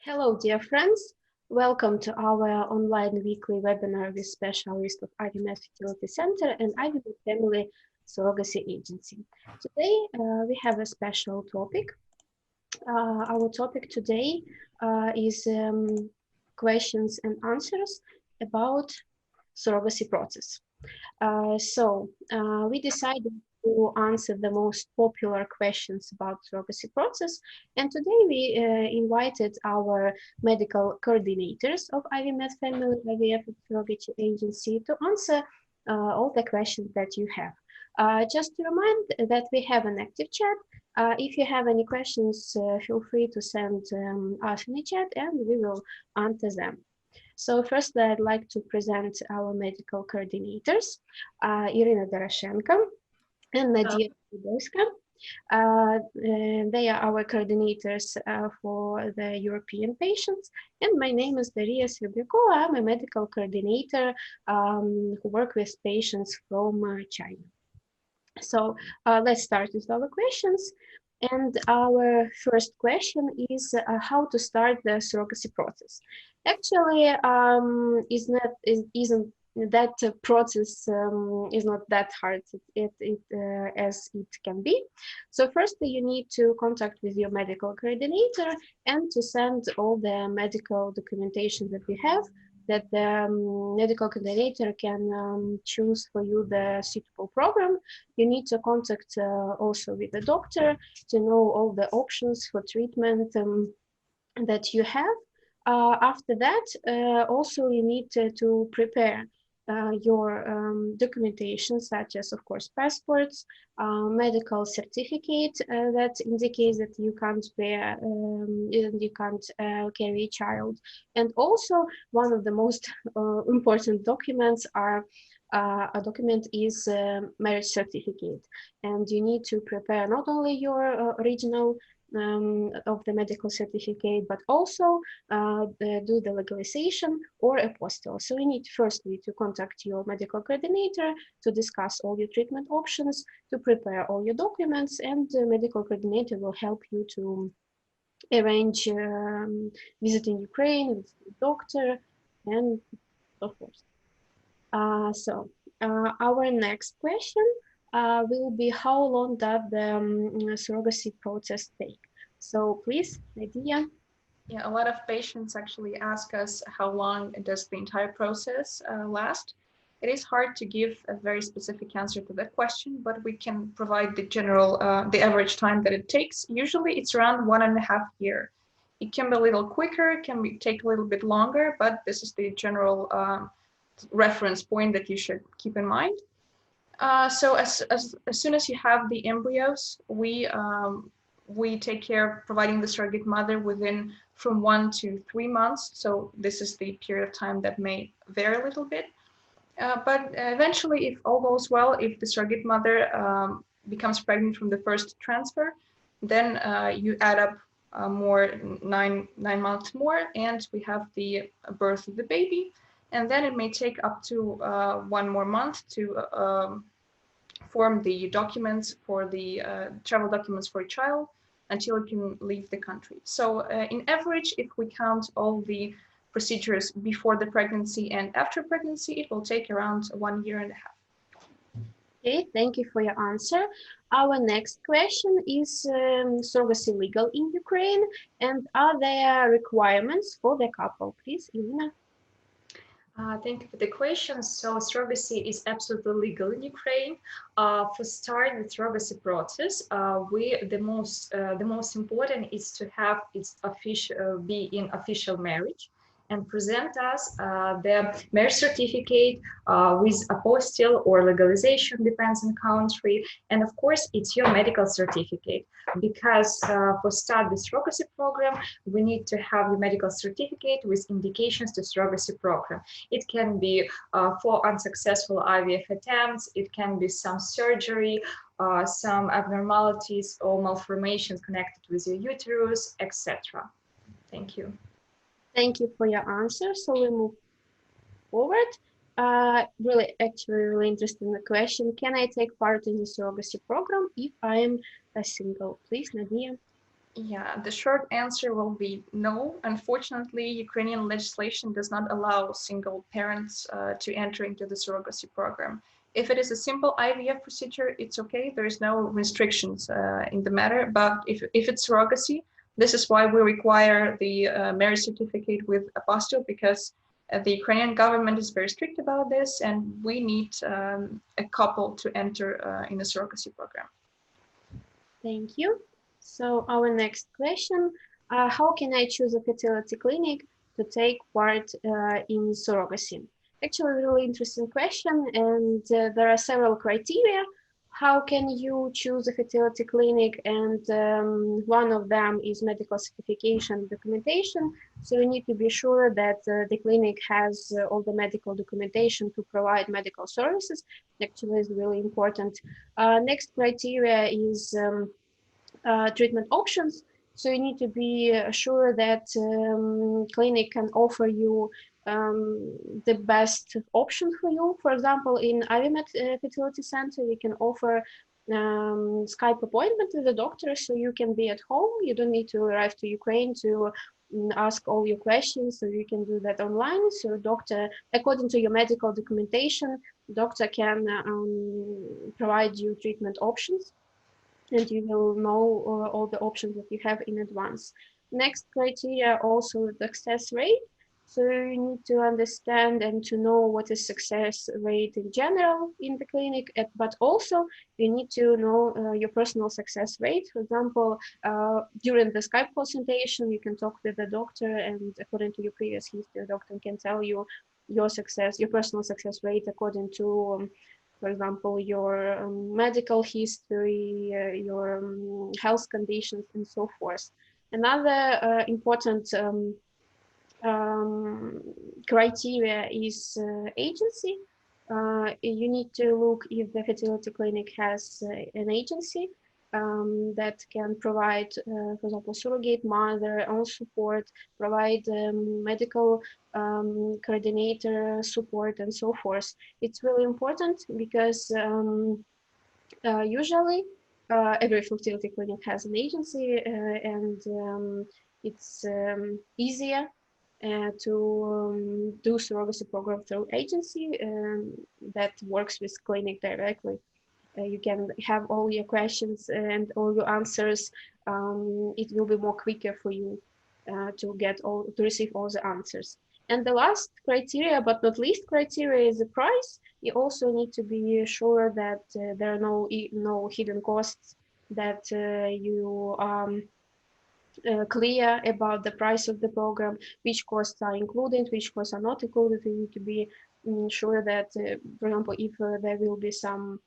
Hello, dear friends. Welcome to our online weekly webinar with specialist of IVMED Fertility Center and IVMED Family Surrogacy Agency. Today, we have a special topic. Our topic today is questions and answers about surrogacy process. We decided to answer the most popular questions about surrogacy process, and today we invited our medical coordinators of IVMED Family IVF Surrogacy Agency to answer all the questions that you have. Just to remind that we have an active chat. If you have any questions, feel free to send us in the chat and we will answer them. So first, I'd like to present our medical coordinators, Iryna Doroshenko and Nadiia Davydovska. They are our coordinators for the European patients. And my name is Daria Serebriakova. I'm a medical coordinator who works with patients from China. So let's start with our questions. And our first question is how to start the surrogacy process. Actually, isn't that process is not that hard as it can be. So first you need to contact with your medical coordinator and to send all the medical documentation that we have, that the medical coordinator can choose for you the suitable program. You need to contact also with the doctor to know all the options for treatment that you have. After that, also you need to prepare your documentation, such as, of course, passports, medical certificate that indicates that you can't bear, you can't carry a child. And also, one of the most important documents are a document is marriage certificate, and you need to prepare not only your original of the medical certificate, but also do the legalization or apostille. So you need firstly to contact your medical coordinator to discuss all your treatment options, to prepare all your documents, and the medical coordinator will help you to arrange visiting Ukraine with the doctor and so forth. Our next question will be how long does the surrogacy process take? So please, Nadiia. Yeah, a lot of patients actually ask us how long does the entire process last. It is hard to give a very specific answer to that question, but we can provide the general, the average time that it takes. Usually it's around 1.5 years. It can be a little quicker, it can take a little bit longer, but this is the general reference point that you should keep in mind. So as soon as you have the embryos, we take care of providing the surrogate mother within from 1 to 3 months. So this is the period of time that may vary a little bit. But eventually, if all goes well, if the surrogate mother becomes pregnant from the first transfer, then you add up more nine months more, and we have the birth of the baby. And then it may take up to 1 more month to form the documents for the travel documents for a child until it can leave the country. So in average, if we count all the procedures before the pregnancy and after pregnancy, it will take around 1.5 years. Okay, thank you for your answer. Our next question is surrogacy legal in Ukraine, and are there requirements for the couple? Please, Iryna. Thank you for the question. So surrogacy is absolutely legal in Ukraine. For start the surrogacy process, the most important is to have its official be in official marriage and present us the marriage certificate with apostille or legalization, depends on country, and of course it's your medical certificate, because for start the surrogacy program we need to have your medical certificate with indications to surrogacy program. It can be for unsuccessful IVF attempts, it can be some surgery, some abnormalities or malformations connected with your uterus, etc. Thank you. Thank you for your answer. So we move forward. Really interested in the question. Can I take part in the surrogacy program if I am a single? Please, Nadiia. Yeah, the short answer will be no. Unfortunately, Ukrainian legislation does not allow single parents to enter into the surrogacy program. If it is a simple IVF procedure, it's okay. There is no restrictions in the matter. But if it's surrogacy, this is why we require the marriage certificate with apostille, because the Ukrainian government is very strict about this, and we need a couple to enter in the surrogacy program. Thank you. So our next question, how can I choose a fertility clinic to take part in surrogacy? Actually, a really interesting question, and there are several criteria. How can you choose a fertility clinic? And one of them is medical certification documentation. So you need to be sure that the clinic has all the medical documentation to provide medical services. Actually, is really important. Next criteria is treatment options. So you need to be sure that clinic can offer you the best option for you. For example, in IVMED Fertility Center, we can offer Skype appointment with the doctor, so you can be at home. You don't need to arrive to Ukraine to ask all your questions, so you can do that online. So doctor, according to your medical documentation, doctor can provide you treatment options, and you will know all the options that you have in advance. Next criteria, also the success rate. So you need to understand and to know what is success rate in general in the clinic, but also you need to know your personal success rate. For example, during the Skype consultation, you can talk with the doctor, and according to your previous history, the doctor can tell you your success, your personal success rate according to for example, your medical history, your health conditions, and so forth. Another important criteria is agency. You need to look if the fertility clinic has an agency that can provide, for example, surrogate mother, own support, provide medical coordinator support, and so forth. It's really important because usually every fertility clinic has an agency, and it's easier to do surrogacy program through agency that works with clinic directly. You can have all your questions and all your answers. It will be more quicker for you to receive all the answers. And the last criteria, but not least criteria, is the price. You also need to be sure that there are no hidden costs, that you clear about the price of the program, which costs are included, which costs are not included. You need to be sure that, for example, if there will be some,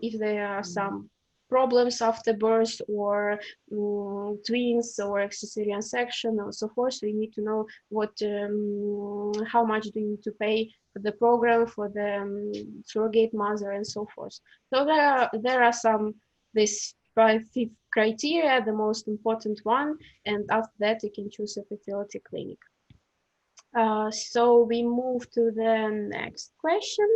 if there are some problems after birth, or twins, or cesarean section, or so forth, so you need to know what, how much do you need to pay for the program, for the surrogate mother, and so forth. So there are some this 5 criteria, the most important one, and after that you can choose a fertility clinic. So we move to the next question.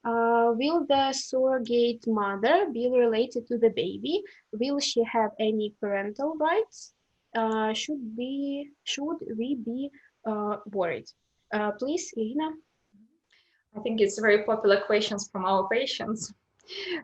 Will the surrogate mother be related to the baby? Will she have any parental rights? Should we be worried? Please, Iryna. I think it's very popular questions from our patients,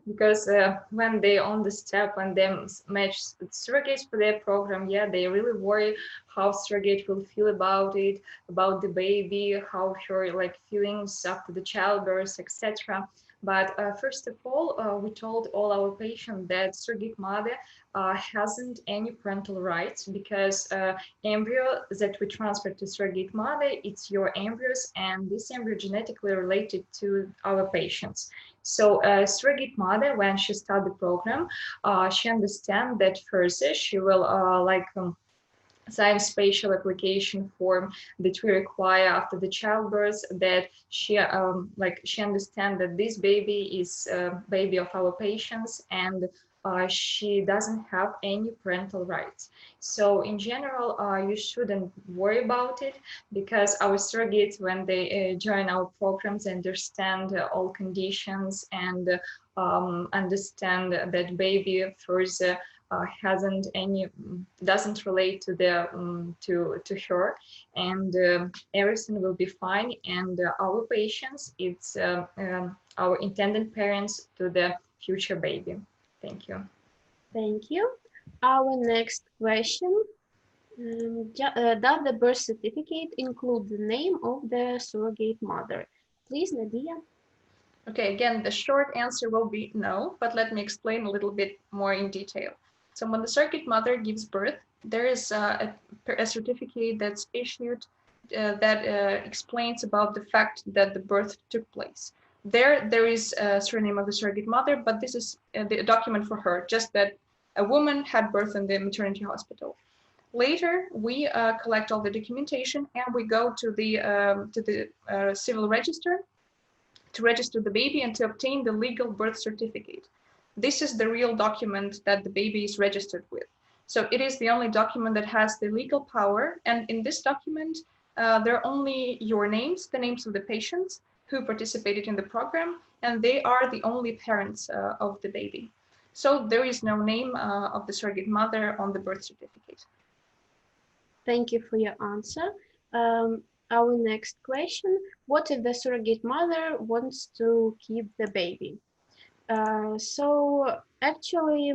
because when they on the step and they match surrogates for their program, yeah, they really worry how surrogate will feel about it, about the baby, how her like feelings after the childbirth, etc. But first of all, we told all our patients that surrogate mother hasn't any parental rights, because embryo that we transfer to surrogate mother, it's your embryos, and this embryo genetically related to our patients. So surrogate mother, when she start the program, she understands that first she will sign special application form that we require after the childbirth, that she she understands that this baby is baby of our patients, and she doesn't have any parental rights. So in general, you shouldn't worry about it, because our surrogates, when they join our programs, understand all conditions and understand that baby first doesn't relate to the to her, and everything will be fine. And our patients, it's our intended parents to the future baby. Thank you. Thank you. Our next question. Does the birth certificate include the name of the surrogate mother? Please, Nadiia. Okay, again, the short answer will be no, but let me explain a little bit more in detail. So when the surrogate mother gives birth, there is a certificate that's issued that explains about the fact that the birth took place. There is a surname of the surrogate mother, but this is the document for her, just that a woman had birth in the maternity hospital. Later, we collect all the documentation and we go to the civil register to register the baby and to obtain the legal birth certificate. This is the real document that the baby is registered with. So it is the only document that has the legal power. And in this document, there are only your names, the names of the patients who participated in the program, and they are the only parents of the baby. So there is no name of the surrogate mother on the birth certificate. Thank you for your answer. Our next question, what if the surrogate mother wants to keep the baby? So actually,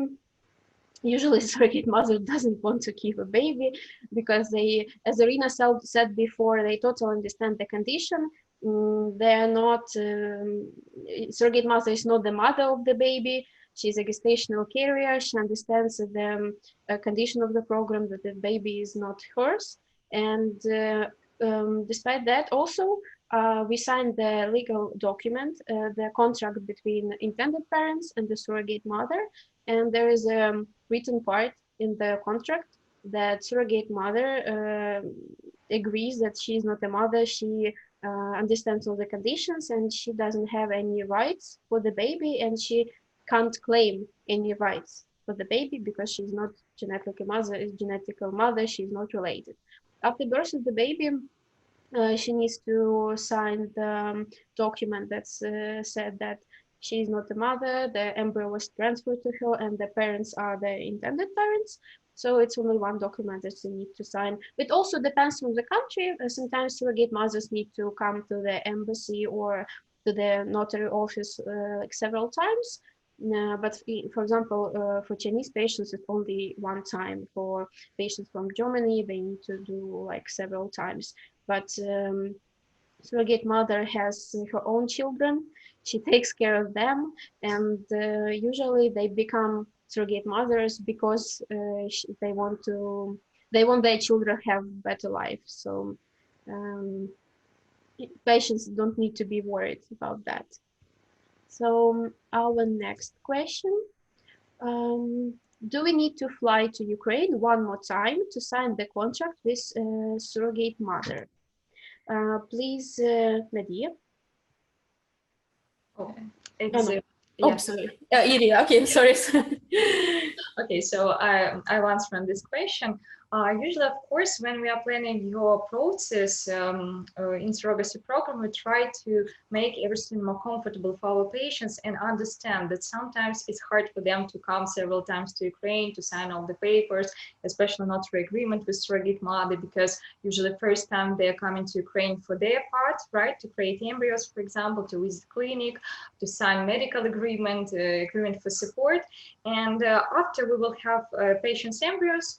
usually surrogate mother doesn't want to keep a baby because they, as Iryna said before, they totally understand the condition. They're not, surrogate mother is not the mother of the baby. She's a gestational carrier. She understands the condition of the program, that the baby is not hers. And despite that, also, we signed the legal document, the contract between intended parents and the surrogate mother. And there is a written part in the contract that surrogate mother agrees that she is not a mother. She understands all the conditions and she doesn't have any rights for the baby, and she can't claim any rights for the baby because she's not genetically mother, is genetical mother, she's not related. After birth of the baby, she needs to sign the document that's said that she is not the mother, the embryo was transferred to her, and the parents are the intended parents. So it's only one document that you need to sign. It also depends on the country. Sometimes surrogate mothers need to come to the embassy or to the notary office like several times. But for example, for Chinese patients, it's only one time. For patients from Germany, they need to do like several times. But surrogate mother has her own children. She takes care of them, and usually they become surrogate mothers because they want their children have better life. So patients don't need to be worried about that. So our next question, do we need to fly to Ukraine one more time to sign the contract with surrogate mother? Please, Nadiia. Oh, sorry. Iryna, okay, sorry. Okay, so I'll answer on this question. Usually, of course, when we are planning your process in surrogacy program, we try to make everything more comfortable for our patients and understand that sometimes it's hard for them to come several times to Ukraine to sign all the papers, especially not through agreement with surrogate mother, because usually first time they're coming to Ukraine for their part, right, to create embryos, for example, to visit clinic, to sign medical agreement, agreement for support. And after we will have patients' embryos,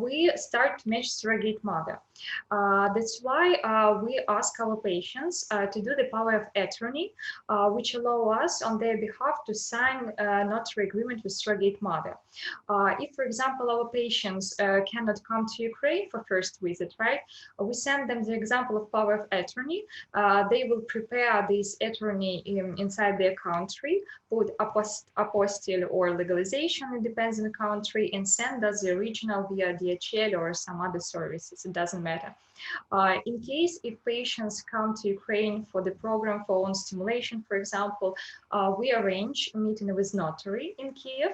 we start to match surrogate mother. That's why we ask our patients to do the power of attorney, which allow us on their behalf to sign notary agreement with surrogate mother. If, for example, our patients cannot come to Ukraine for first visit, right? We send them the example of power of attorney. They will prepare this attorney inside their country, put apostille or legalization, it depends on the country, and send us the original via DHL or some other services, it doesn't matter. In case if patients come to Ukraine for the program for own stimulation, for example, we arrange a meeting with notary in Kiev,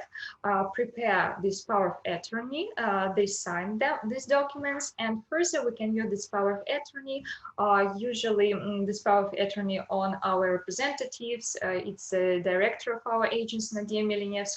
prepare this power of attorney, they sign these documents, and further we can use this power of attorney, usually this power of attorney on our representatives. It's the director of our agency, Nadiia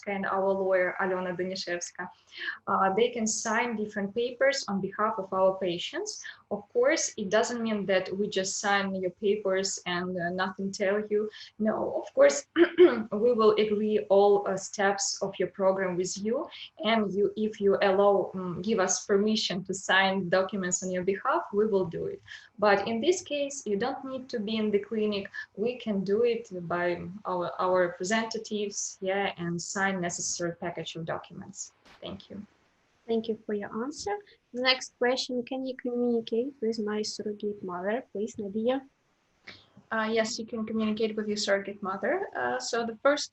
and our lawyer, Iryna Doroshenko. They can sign different papers on behalf of our patients. Of course, it doesn't mean that we just sign your papers and nothing tell you. No, of course, we will agree all steps of your program with you, and if you allow, give us permission to sign documents on your behalf, we will do it. But in this case, you don't need to be in the clinic. We can do it by our representatives, yeah, and sign necessary package of documents. Thank you. Thank you for your answer. The next question, can you communicate with my surrogate mother, please, Nadiia? Yes, you can communicate with your surrogate mother. So the first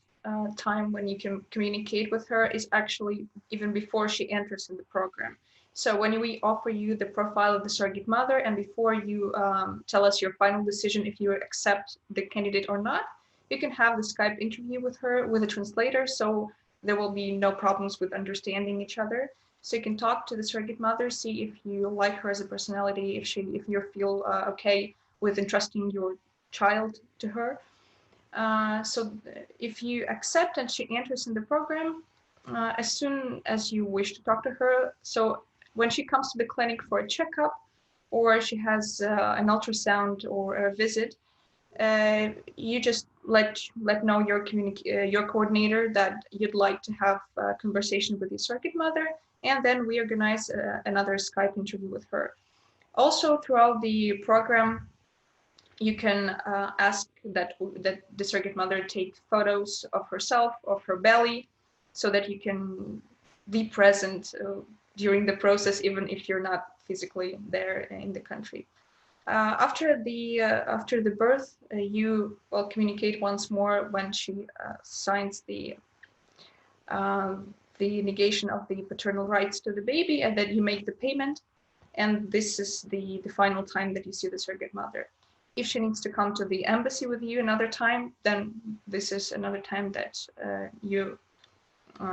time when you can communicate with her is actually even before she enters in the program. So when we offer you the profile of the surrogate mother and before you tell us your final decision if you accept the candidate or not, you can have the Skype interview with her with a translator, so there will be no problems with understanding each other. So you can talk to the surrogate mother, see if you like her as a personality, if you feel okay with entrusting your child to her. So if you accept and she enters in the program, as soon as you wish to talk to her, so when she comes to the clinic for a checkup or she has an ultrasound or a visit, you just let know your coordinator that you'd like to have a conversation with your surrogate mother, and then we organize another Skype interview with her. Also, throughout the program, you can ask that the surrogate mother take photos of herself, of her belly, so that you can be present during the process, even if you're not physically there in the country. After the birth, you will communicate once more when she signs the negation of the paternal rights to the baby, and then you make the payment. And this is the final time that you see the surrogate mother. If she needs to come to the embassy with you another time, then this is another time that you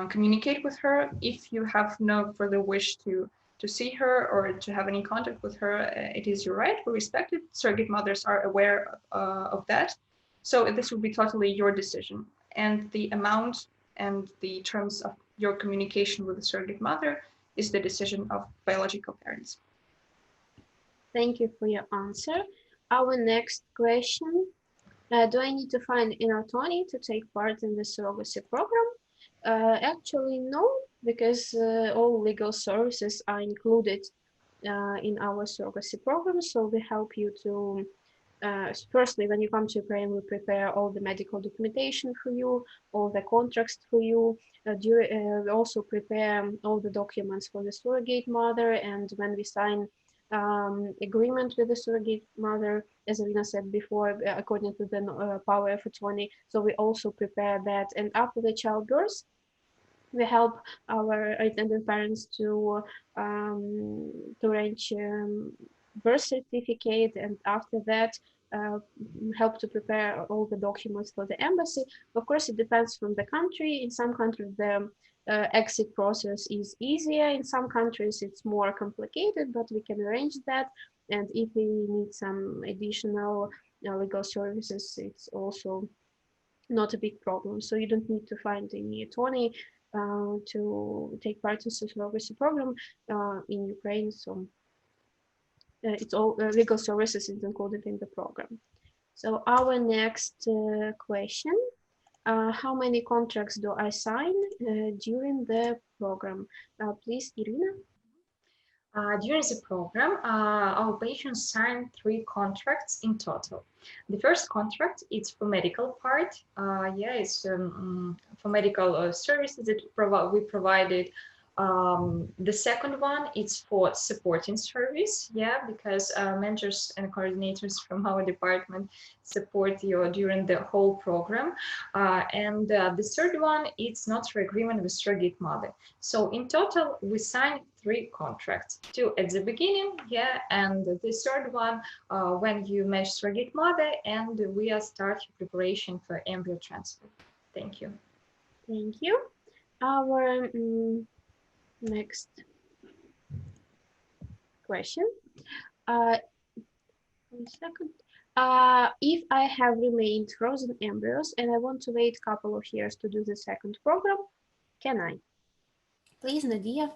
communicate with her. If you have no further wish to see her or to have any contact with her, it is your right. We respect it. Surrogate mothers are aware of that. So this will be totally your decision. And the amount and the terms of your communication with the surrogate mother is the decision of biological parents. Thank you for your answer. Our next question, do I need to find an attorney to take part in the surrogacy program? Actually, no, because all legal services are included in our surrogacy program. So we help you to, firstly, when you come to Ukraine, we prepare all the medical documentation for you, all the contracts for you. We also prepare all the documents for the surrogate mother. And when we sign agreement with the surrogate mother, as Iryna said before, according to the power of attorney. So we also prepare that. And after the childbirth, we help our intended parents to arrange birth certificate, and after that help to prepare all the documents for the embassy. Of course, it depends from the country. In some countries, the exit process is easier. In some countries, it's more complicated, but we can arrange that. And if we need some additional legal services, it's also not a big problem. So you don't need to find any attorney to take part in the surrogacy program in Ukraine. So it's all legal services is included in the program. So our next question, how many contracts do I sign during the program? Please, Iryna. During the program, our patients sign 3 contracts in total. The first contract is for medical part. It's for medical services that we provided The second one is for supporting service, yeah, because mentors and coordinators from our department support you during the whole program. And the third one, it's notary agreement with surrogate mother. So in total, we signed 3 contracts, 2 at the beginning, yeah, and the third one when you match surrogate mother, and we are starting preparation for embryo transfer. Thank you. Thank you. Our next question. 1 second. If I have remained frozen embryos and I want to wait a couple of years to do the second program, can I? Please, Nadiia.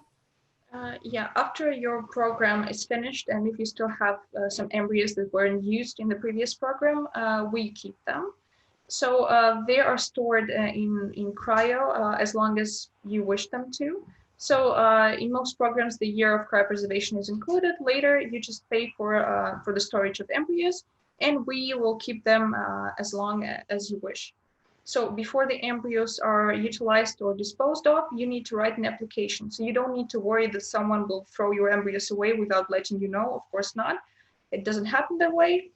Yeah, after your program is finished, and if you still have some embryos that weren't used in the previous program, we keep them. So they are stored in cryo as long as you wish them to. So in most programs, the year of cryopreservation is included. Later, you just pay for the storage of embryos, and we will keep them as long as you wish. So before the embryos are utilized or disposed of, you need to write an application. So you don't need to worry that someone will throw your embryos away without letting you know. Of course not. It doesn't happen that way.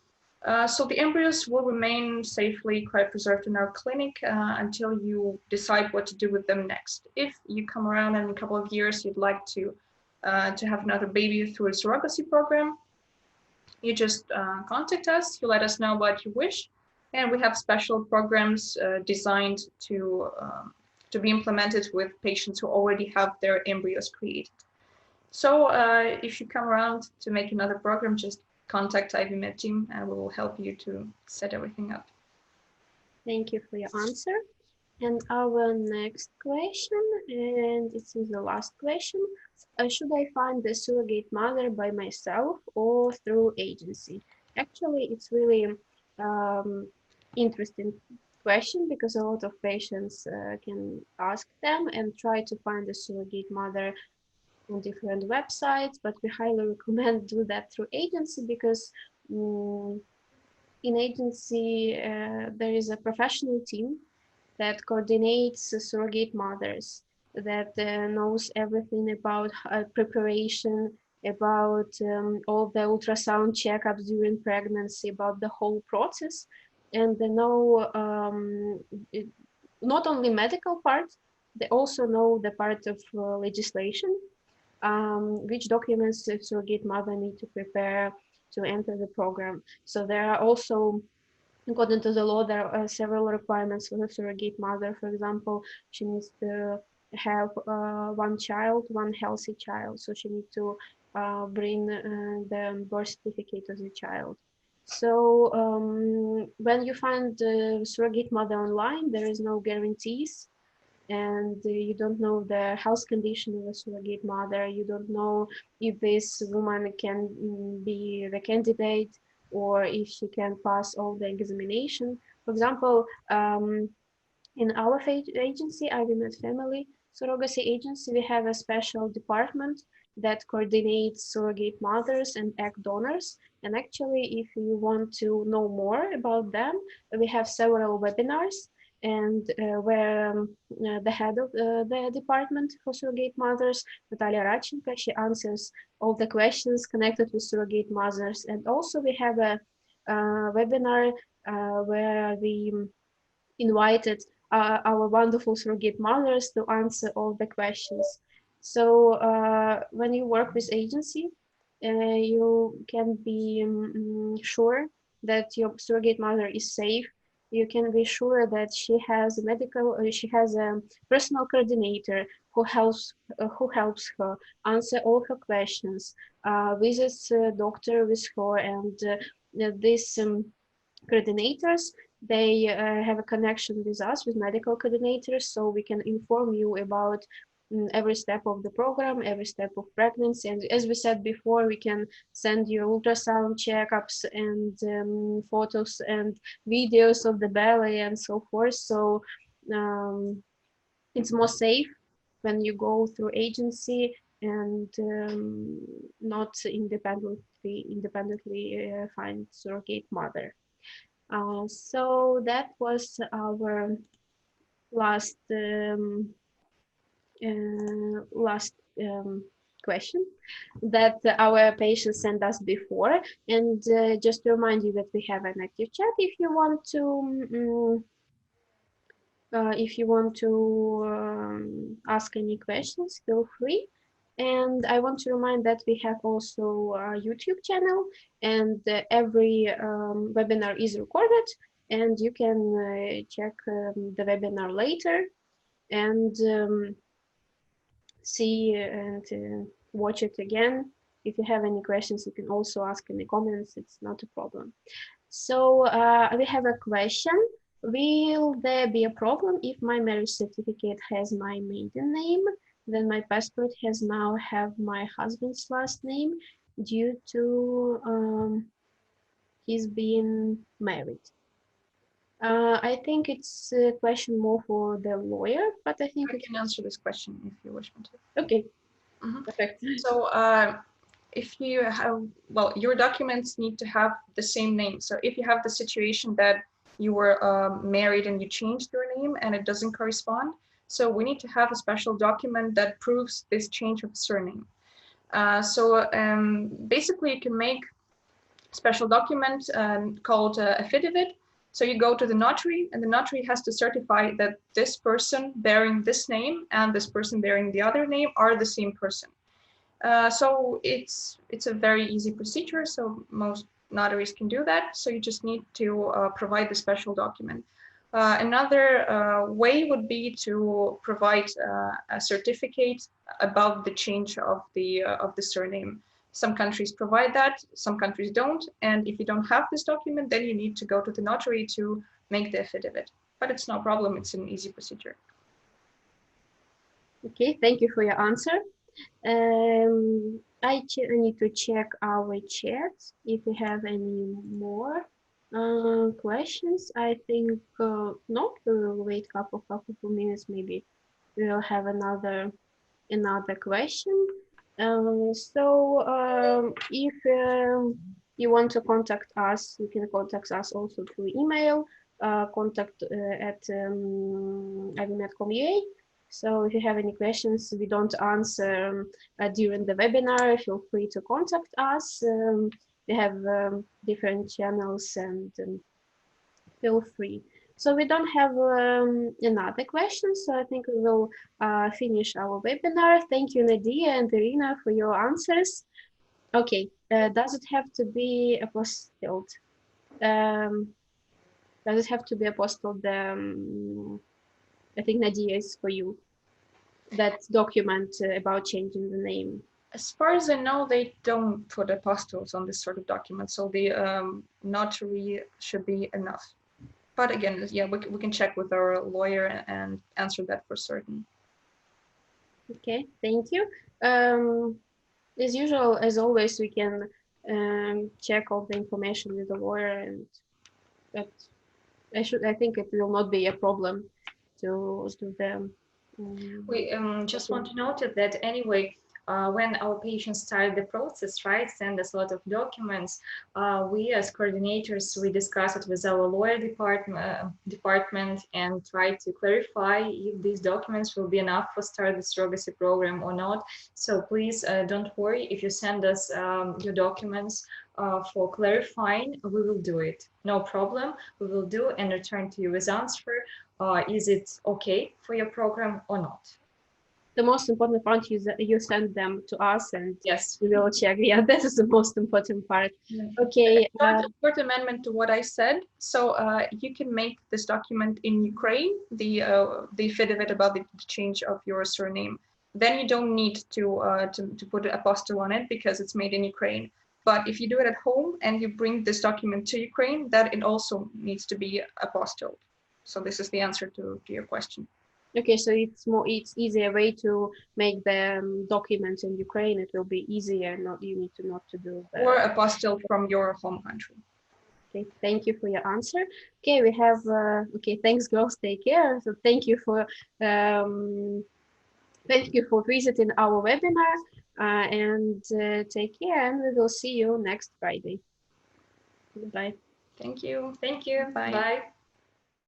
So the embryos will remain safely cryopreserved in our clinic until you decide what to do with them next. If you come around in a couple of years, you'd like to have another baby through a surrogacy program, you just contact us, you let us know what you wish, and we have special programs designed to be implemented with patients who already have their embryos created. So if you come around to make another program, just contact IVMED team and we will help you to set everything up. Thank you for your answer. And our next question, and it is the last question. Should I find the surrogate mother by myself or through agency? Actually, it's really interesting question because a lot of patients can ask them and try to find a surrogate mother on different websites, but we highly recommend do that through agency because in agency there is a professional team that coordinates surrogate mothers, that knows everything about preparation, about all the ultrasound checkups during pregnancy, about the whole process, and they know not only medical part, they also know the part of legislation, which documents the surrogate mother need to prepare to enter the program. So there are also, according to the law, there are several requirements for the surrogate mother. For example, she needs to have 1 child, 1 healthy child. So she needs to bring the birth certificate of the child. So when you find the surrogate mother online, there is no guarantees, and you don't know the health condition of a surrogate mother. You don't know if this woman can be the candidate or if she can pass all the examination. For example, in our agency, IVMED Family Surrogacy Agency, we have a special department that coordinates surrogate mothers and egg donors. And actually, if you want to know more about them, we have several webinars, and where the head of the department for surrogate mothers, Nadiia Davydovska, she answers all the questions connected with surrogate mothers. And also we have a webinar where we invited our wonderful surrogate mothers to answer all the questions. So when you work with agency, you can be sure that your surrogate mother is safe. You can be sure that she has a personal coordinator who helps her answer all her questions, visits doctor with her, and these coordinators, they have a connection with us, with medical coordinators, so we can inform you about every step of the program, every step of pregnancy. And as we said before, we can send you ultrasound checkups and photos and videos of the belly and so forth. So it's more safe when you go through agency and not independently find surrogate mother. So that was our last last question that our patients sent us before, and just to remind you that we have an active chat. If you want to ask any questions, feel free. And I want to remind that we have also a YouTube channel, and every webinar is recorded, and you can check the webinar later and see and watch it again. If you have any questions, you can also ask in the comments. It's not a problem. So we have a question. Will there be a problem if my marriage certificate has my maiden name, then my passport has now have my husband's last name due to he's being married? I think it's a question more for the lawyer, but I think I can answer this question if you wish me to. Okay, Mhm. perfect. So if you have, well, your documents need to have the same name. So if you have the situation that you were married and you changed your name and it doesn't correspond, so we need to have a special document that proves this change of surname. Basically you can make a special document called affidavit. So you go to the notary, and the notary has to certify that this person bearing this name and this person bearing the other name are the same person. So it's a very easy procedure. So most notaries can do that. So you just need to provide the special document. Another way would be to provide a certificate about the change of the surname. Some countries provide that, some countries don't. And if you don't have this document, then you need to go to the notary to make the affidavit. But it's no problem, it's an easy procedure. Okay, thank you for your answer. I need to check our chat if we have any more questions. I think no, we will wait a couple of minutes, maybe we will have another question. If you want to contact us, you can contact us also through email, contact at IVMED.com.ua. So if you have any questions we don't answer during the webinar, feel free to contact us. We have different channels, and feel free. So we don't have another question, so I think we will finish our webinar. Thank you, Nadiia and Iryna, for your answers. Okay, does it have to be apostilled? Does it have to be apostilled? I think Nadiia is for you. That document about changing the name. As far as I know, they don't put apostles on this sort of document, so the notary should be enough. But again, yeah, we can check with our lawyer and answer that for certain. Okay, thank you. As usual, as always, we can check all the information with the lawyer, and that I think it will not be a problem to do them. We just want to note that anyway, when our patients start the process, right, send us a lot of documents, we as coordinators, we discuss it with our lawyer department and try to clarify if these documents will be enough for start the surrogacy program or not. So please don't worry if you send us your documents for clarifying, we will do it. No problem, we will do and return to you with answer. Is it okay for your program or not? The most important part is that you send them to us, and yes, we will check. Yeah, that is the most important part. Yeah. Okay. Short amendment to what I said. So you can make this document in Ukraine, the affidavit about the change of your surname. Then you don't need to put an apostille on it because it's made in Ukraine. But if you do it at home and you bring this document to Ukraine, that it also needs to be apostilled. So this is the answer to your question. Okay, so it's easier way to make the documents in Ukraine. It will be easier. You need to not to do that. Or apostille from your home country. Okay, thank you for your answer. Okay, we have okay. Thanks, girls. Take care. So thank you for visiting our webinar, and take care. And we will see you next Friday. Goodbye. Thank you. Thank you. Bye. Bye.